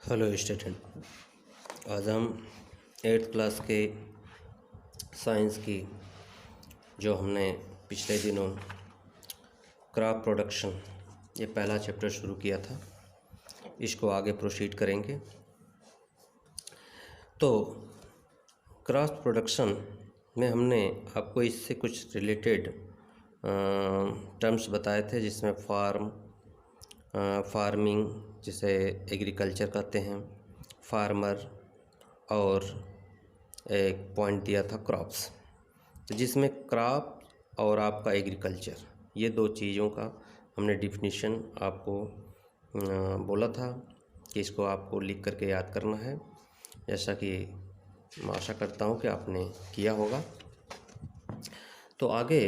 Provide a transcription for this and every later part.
Hello student, आज हम 8th class के साइंस की जो हमने पिछले दिनों क्रॉप प्रोडक्शन ये पहला चैप्टर शुरू किया था, इसको आगे प्रोसीड करेंगे। तो क्रॉप प्रोडक्शन में हमने आपको इससे कुछ रिलेटेड टर्म्स बताए थे, जिसमें फार्मिंग जिसे एग्रीकल्चर कहते हैं, फार्मर, और एक पॉइंट दिया था क्रॉप्स, तो जिसमें क्रॉप और आपका एग्रीकल्चर ये दो चीज़ों का हमने डिफिनीशन आपको बोला था कि इसको आपको लिख करके याद करना है, जैसा कि मैं आशा करता हूँ कि आपने किया होगा। तो आगे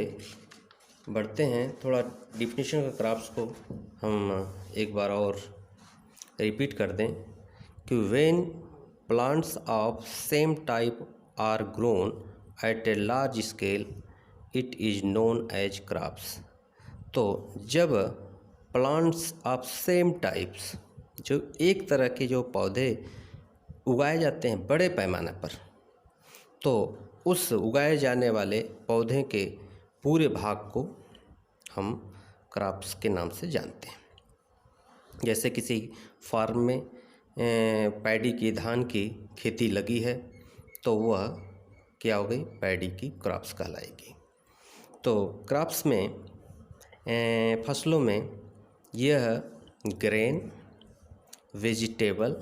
बढ़ते हैं, थोड़ा डिफिनीशन का क्रॉप्स को हम एक बार और रिपीट कर दें कि when plants of same type are grown at a large scale it is known as crops. तो जब प्लांट्स ऑफ सेम टाइप्स, जो एक तरह के जो पौधे उगाए जाते हैं बड़े पैमाने पर, तो उस उगाए जाने वाले पौधे के पूरे भाग को हम क्रॉप्स के नाम से जानते हैं। जैसे किसी फार्म में पैडी की, धान की खेती लगी है, तो वह क्या हो गई, पैडी की क्रॉप्स कहलाएगी। तो क्रॉप्स में फसलों में यह ग्रेन, वेजिटेबल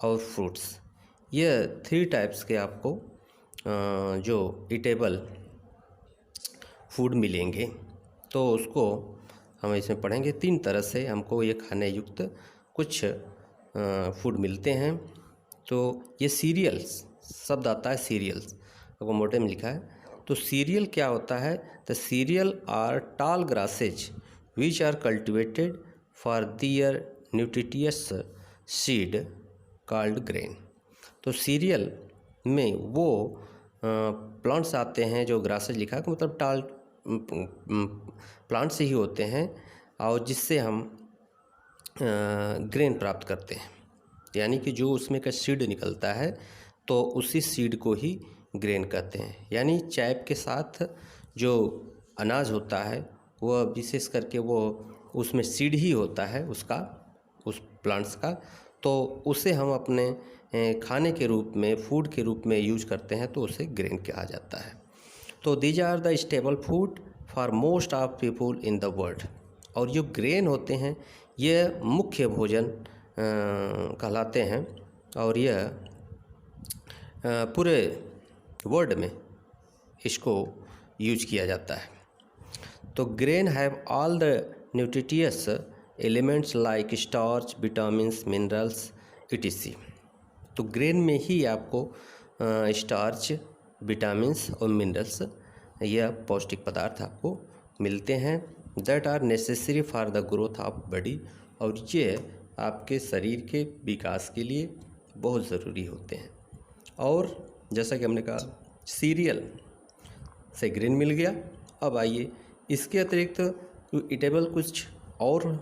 और फ्रूट्स, यह 3 टाइप्स के आपको जो ईटेबल फूड मिलेंगे। तो उसको हम इसमें पढ़ेंगे 3 तरह से हमको ये खाने युक्त कुछ फूड मिलते हैं। तो ये सीरियल्स शब्द आता है, सीरियल्स आपको मोटे में लिखा है। तो सीरियल क्या होता है? The cereal are tall grasses which are cultivated for their nutritious seed called grain. तो सीरियल में वो प्लांट्स आते हैं, जो ग्रासेज लिखा है मतलब टाल प्लांट से ही होते हैं, और जिससे हम ग्रेन प्राप्त करते हैं, यानी कि जो उसमें का सीड निकलता है तो उसी सीड को ही ग्रेन कहते हैं। यानी चैप के साथ जो अनाज होता है वह विशेष करके वो उसमें सीड ही होता है उसका, उस प्लांट्स का, तो उसे हम अपने खाने के रूप में, फूड के रूप में यूज करते हैं, तो उसे ग्रेन कहा जाता है। तो these are the staple food for most of people in the world. और जो ग्रेन होते हैं ये मुख्य भोजन कहलाते हैं, और यह पूरे वर्ल्ड में इसको यूज किया जाता है। तो grain have all the nutritious elements like starch, vitamins, minerals etc। तो ग्रेन में ही आपको स्टार्च, विटामिन्स और मिनरल्स, यह पौष्टिक पदार्थ आपको मिलते हैं, that are necessary for the growth of body, और ये आपके शरीर के विकास के लिए बहुत ज़रूरी होते हैं। और जैसा कि हमने कहा सीरियल से ग्रेन मिल गया। अब आइए इसके अतिरिक्त ईटेबल कुछ और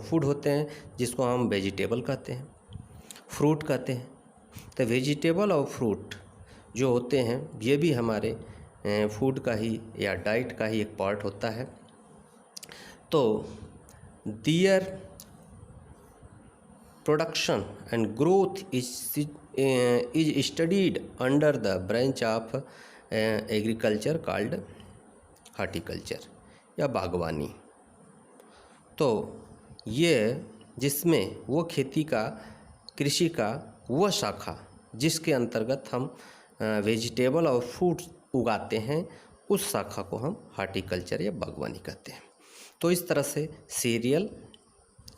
फूड होते हैं जिसको हम वेजिटेबल कहते हैं, फ्रूट कहते हैं। तो वेजिटेबल और फ्रूट जो होते हैं ये भी हमारे फूड का ही या डाइट का ही एक पार्ट होता है। तो their production and growth is studied under the branch of agriculture called horticulture या बागवानी। तो ये जिसमें वो खेती का, कृषि का वह शाखा जिसके अंतर्गत हम वेजिटेबल और फ्रूट उगाते हैं, उस शाखा को हम हॉर्टिकल्चर या बागवानी कहते हैं। तो इस तरह से सीरियल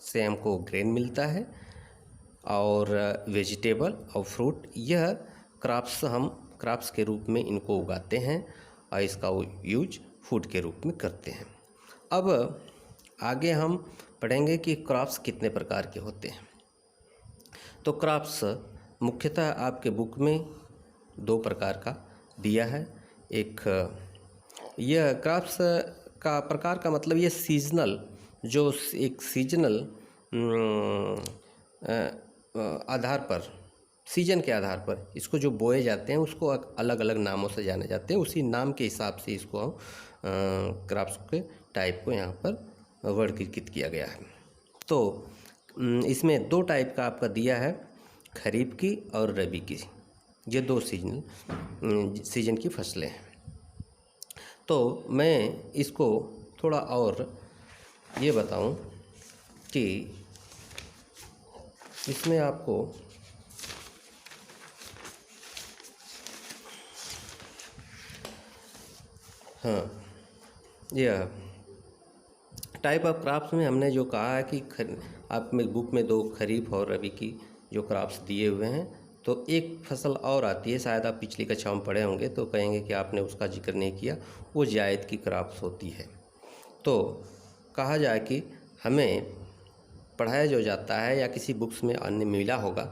से हमको ग्रेन मिलता है, और वेजिटेबल और फ्रूट यह क्रॉप्स, हम क्रॉप्स के रूप में इनको उगाते हैं और इसका यूज फूड के रूप में करते हैं। अब आगे हम पढ़ेंगे कि क्रॉप्स कितने प्रकार के होते हैं। तो क्रॉप्स मुख्यतः आपके बुक में 2 प्रकार का दिया है। एक यह क्रॉप्स का प्रकार का मतलब ये सीजनल, जो एक सीजनल आधार पर, सीजन के आधार पर इसको जो बोए जाते हैं उसको अलग अलग नामों से जाने जाते हैं। उसी नाम के हिसाब से इसको हम क्रॉप्स के टाइप को यहाँ पर वर्गीकृत किया गया है। तो इसमें 2 टाइप का आपका दिया है, खरीफ की और रबी की। ये 2 सीजन की फसलें हैं। तो मैं इसको थोड़ा और ये बताऊं कि इसमें आपको यह टाइप ऑफ क्रॉप्स में हमने जो कहा है कि आप में बुक में 2 खरीफ और रबी की जो क्रॉप्स दिए हुए हैं, तो एक फसल और आती है, शायद आप पिछली कक्षा में पढ़े होंगे तो कहेंगे कि आपने उसका जिक्र नहीं किया, वो जायद की क्रॉप्स होती है। तो कहा जाए कि हमें पढ़ाया जो जाता है या किसी बुक्स में अन्य मिला होगा,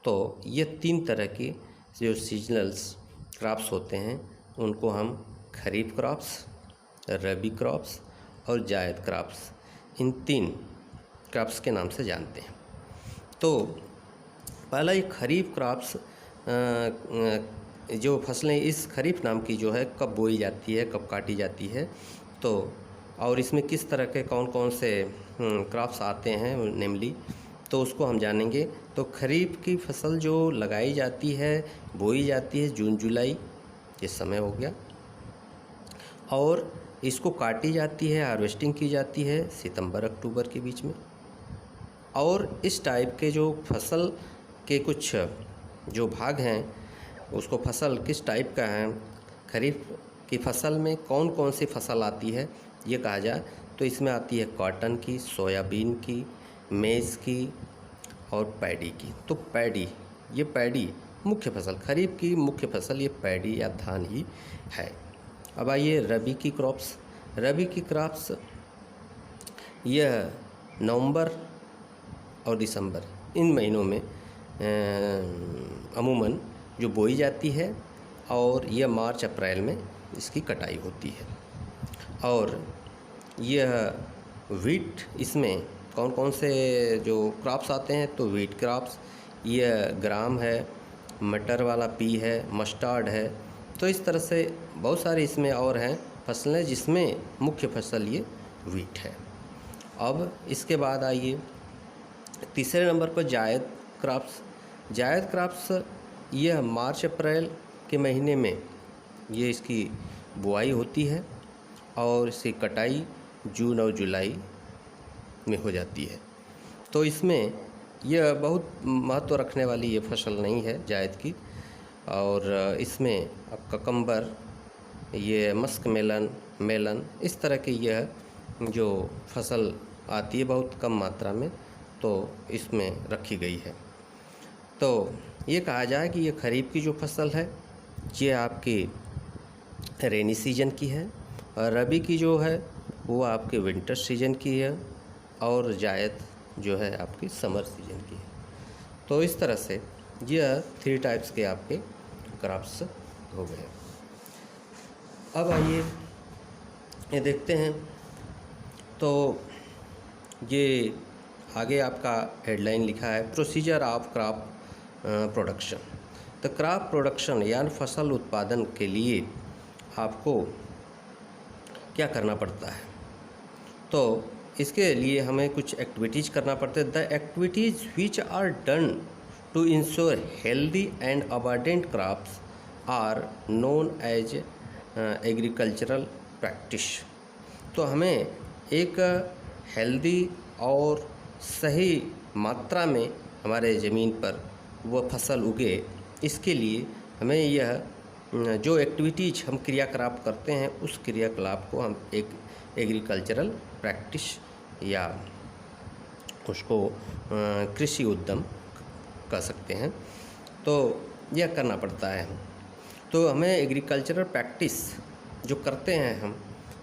तो ये 3 तरह की जो सीजनल्स क्रॉप्स होते हैं उनको हम खरीफ क्रॉप्स, रबी क्रॉप्स और जायद क्रॉप्स, इन 3 क्रॉप्स के नाम से जानते हैं। तो पहला ये खरीफ क्रॉप्स जो फसलें इस खरीफ नाम की जो है कब बोई जाती है, कब काटी जाती है, तो और इसमें किस तरह के कौन कौन से क्रॉप्स आते हैं नेमली, तो उसको हम जानेंगे। तो खरीफ की फसल जो लगाई जाती है, बोई जाती है जून जुलाई, ये समय हो गया, और इसको काटी जाती है, हार्वेस्टिंग की जाती है सितंबर अक्टूबर के बीच में। और इस टाइप के जो फसल के कुछ जो भाग हैं, उसको फसल किस टाइप का है, खरीफ की फसल में कौन कौन सी फसल आती है ये कहा जाए तो इसमें आती है कॉटन की, सोयाबीन की, मेज़ की और पैडी की। तो पैडी, ये पैडी मुख्य फसल, खरीफ की मुख्य फसल ये पैडी या धान ही है। अब आइए रबी की क्रॉप्स। रबी की क्रॉप्स यह नवंबर और दिसंबर इन महीनों में अमूमन जो बोई जाती है, और यह मार्च अप्रैल में इसकी कटाई होती है। और यह वीट, इसमें कौन कौन से जो क्रॉप्स आते हैं, तो वीट क्रॉप्स, यह ग्राम है, मटर वाला पी है, मस्टर्ड है, तो इस तरह से बहुत सारी इसमें और हैं फसलें जिसमें मुख्य फसल ये वीट है। अब इसके बाद आइए तीसरे नंबर पर जायद क्रॉप्स। जायद क्रॉप्स यह मार्च अप्रैल के महीने में ये इसकी बुआई होती है और इसकी कटाई जून और जुलाई में हो जाती है। तो इसमें यह बहुत महत्व रखने वाली ये फसल नहीं है जायद की। और इसमें अब ककम्बर, ये मस्क मेलन इस तरह की यह जो फसल आती है बहुत कम मात्रा में, तो इसमें रखी गई है। तो ये कहा जाए कि ये खरीफ की जो फसल है ये आपकी रेनी सीजन की है, और रबी की जो है वो आपके विंटर सीजन की है, और जायद जो है आपकी समर सीजन की है। तो इस तरह से यह 3 टाइप्स के आपके क्रॉप्स हो गए। अब आइए ये देखते हैं, तो ये आगे आपका हेडलाइन लिखा है प्रोसीजर ऑफ क्रॉप प्रोडक्शन। तो क्रॉप प्रोडक्शन यानी फसल उत्पादन के लिए आपको क्या करना पड़ता है, तो इसके लिए हमें कुछ एक्टिविटीज़ करना पड़ता है। The activities which are done to ensure healthy and abundant crops are known as agricultural practice. तो हमें एक हेल्दी और सही मात्रा में हमारे ज़मीन पर वह फसल उगे, इसके लिए हमें यह जो एक्टिविटीज़ हम क्रियाकलाप करते हैं उस क्रियाकलाप को हम एक एग्रीकल्चरल प्रैक्टिस या उसको कृषि उद्यम कह सकते हैं। तो यह करना पड़ता है। तो हमें एग्रीकल्चरल प्रैक्टिस जो करते हैं हम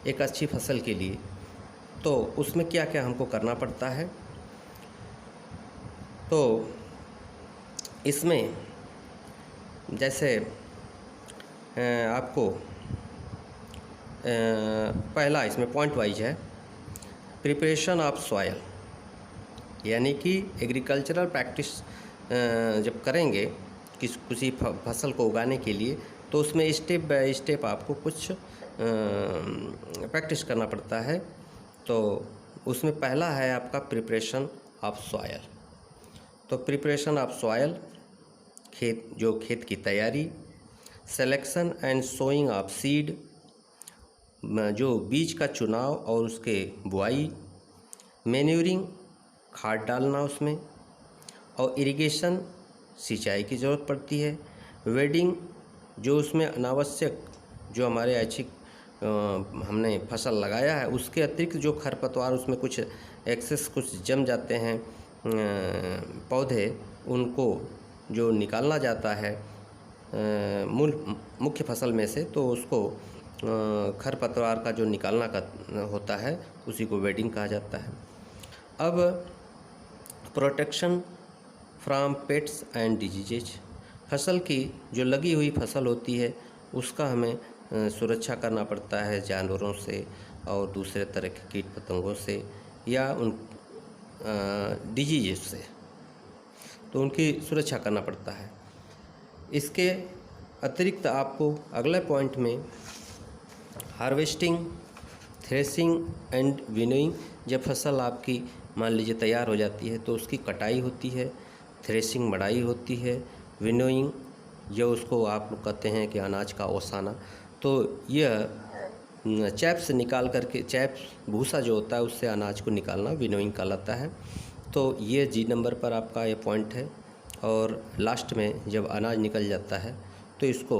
एक अच्छी फसल के लिए, तो उसमें क्या क्या हमको करना पड़ता है। तो इसमें जैसे आपको पहला इसमें पॉइंट वाइज है प्रिपरेशन ऑफ सॉयल, यानी कि एग्रीकल्चरल प्रैक्टिस जब करेंगे किसी फसल को उगाने के लिए, तो उसमें स्टेप बाय स्टेप आपको कुछ प्रैक्टिस करना पड़ता है। तो उसमें पहला है आपका प्रिपरेशन ऑफ सॉयल। तो प्रिपरेशन ऑफ सॉयल, खेत की तैयारी, selection and sowing of seed, जो बीज का चुनाव और उसके बुआई, मैन्यूरिंग, खाद डालना उसमें, और इरिगेशन, सिंचाई की ज़रूरत पड़ती है, वेडिंग, जो उसमें अनावश्यक जो हमारे ऐच्छिक हमने फसल लगाया है उसके अतिरिक्त जो खरपतवार उसमें कुछ एक्सेस कुछ जम जाते हैं पौधे, उनको जो निकालना जाता है मुख्य फसल में से, तो उसको खरपतवार का जो निकालना का होता है उसी को वेडिंग कहा जाता है। अब protection from pets and diseases, फसल की जो लगी हुई फसल होती है उसका हमें सुरक्षा करना पड़ता है जानवरों से और दूसरे तरह के कीट पतंगों से या उन डिजीजेस से, तो उनकी सुरक्षा करना पड़ता है। इसके अतिरिक्त आपको अगले पॉइंट में हार्वेस्टिंग, थ्रेसिंग एंड विनोइंग, जब फसल आपकी मान लीजिए तैयार हो जाती है तो उसकी कटाई होती है, थ्रेसिंग मड़ाई होती है, विनोइंग जो उसको आप लोग कहते हैं कि अनाज का ओसाना, तो यह चैप्स निकाल करके, चैप्स भूसा जो होता है उससे अनाज को निकालना विनोइंग कहलाता है। तो ये जी नंबर पर आपका ये पॉइंट है। और लास्ट में जब अनाज निकल जाता है तो इसको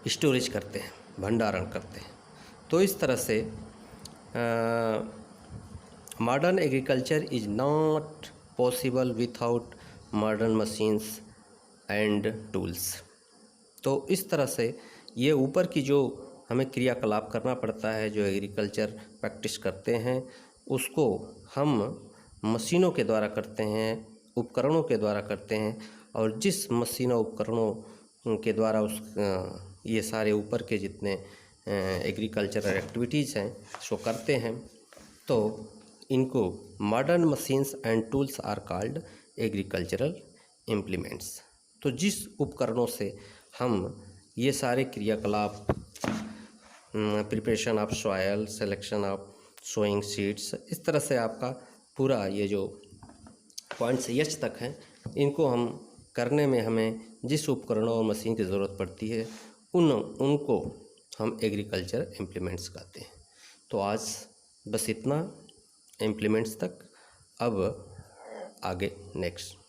स्टोरेज करते हैं, भंडारण करते हैं। तो इस तरह से modern agriculture is not possible without modern machines and tools. तो इस तरह से ये ऊपर की जो हमें क्रियाकलाप करना पड़ता है, जो एग्रीकल्चर प्रैक्टिस करते हैं, उसको हम मशीनों के द्वारा करते हैं, उपकरणों के द्वारा करते हैं। और जिस मशीनों उपकरणों के द्वारा ये सारे ऊपर के जितने एग्रीकल्चरल एक्टिविटीज़ हैं सो करते हैं, तो इनको modern machines and tools are called agricultural implements. तो जिस उपकरणों से हम ये सारे क्रियाकलाप, preparation of soil, selection of sowing seeds, इस तरह से आपका पूरा ये जो पॉइंट्स एच तक हैं, इनको हम करने में हमें जिस उपकरणों और मशीन की ज़रूरत पड़ती है उनको हम एग्रीकल्चर इम्प्लीमेंट्स कहते हैं। तो आज बस इतना इम्प्लीमेंट्स तक। अब आगे नेक्स्ट